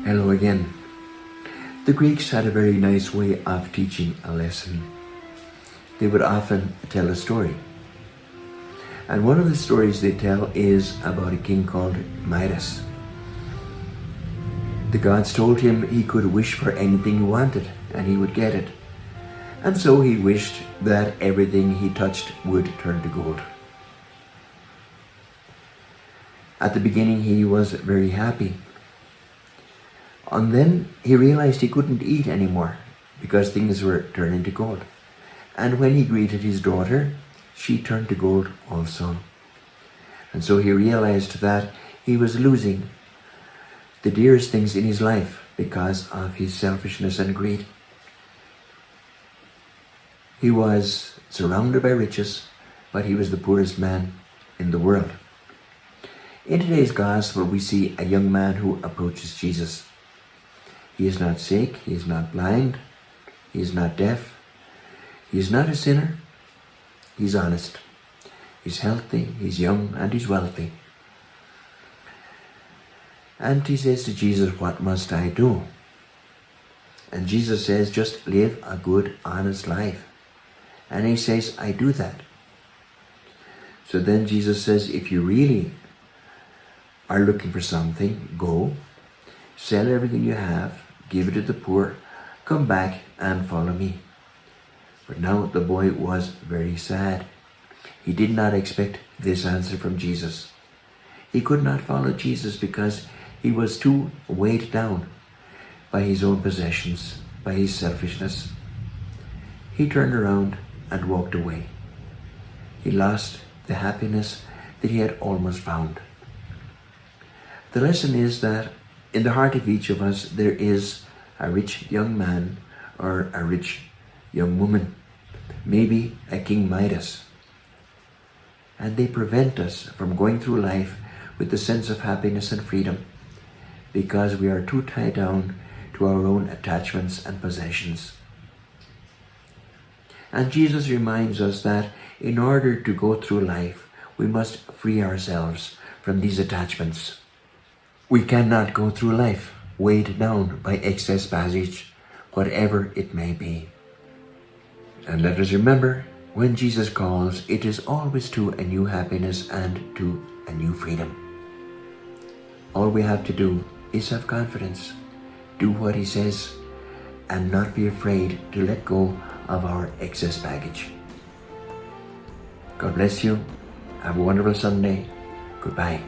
Hello again. The Greeks had a very nice way of teaching a lesson. They would often tell a story. And one of the stories they tell is about a king called Midas. The gods told him he could wish for anything he wanted and he would get it. And so he wished that everything he touched would turn to gold. At the beginning he was very happy. And then he realized he couldn't eat anymore because things were turning to gold. And when he greeted his daughter, she turned to gold also. And so he realized that he was losing the dearest things in his life because of his selfishness and greed. He was surrounded by riches, but he was the poorest man in the world. In today's gospel, we see a young man who approaches Jesus. He is not sick, he is not blind, he is not deaf, he is not a sinner, he's honest, he's healthy, he's young, and he's wealthy. And he says to Jesus, "What must I do?" And Jesus says, "Just live a good, honest life." And he says, "I do that." So then Jesus says, if you really are looking for something, go, sell everything you have, give it to the poor, come back and follow me. But now the boy was very sad. He did not expect this answer from Jesus. He could not follow Jesus because he was too weighed down by his own possessions, by his selfishness. He turned around and walked away. He lost the happiness that he had almost found. The lesson is that in the heart of each of us, there is a rich young man or a rich young woman, maybe a King Midas. And they prevent us from going through life with the sense of happiness and freedom because we are too tied down to our own attachments and possessions. And Jesus reminds us that in order to go through life, we must free ourselves from these attachments. We cannot go through life weighed down by excess baggage, whatever it may be. And let us remember, when Jesus calls, it is always to a new happiness and to a new freedom. All we have to do is have confidence, do what he says, and not be afraid to let go of our excess baggage. God bless you. Have a wonderful Sunday. Goodbye.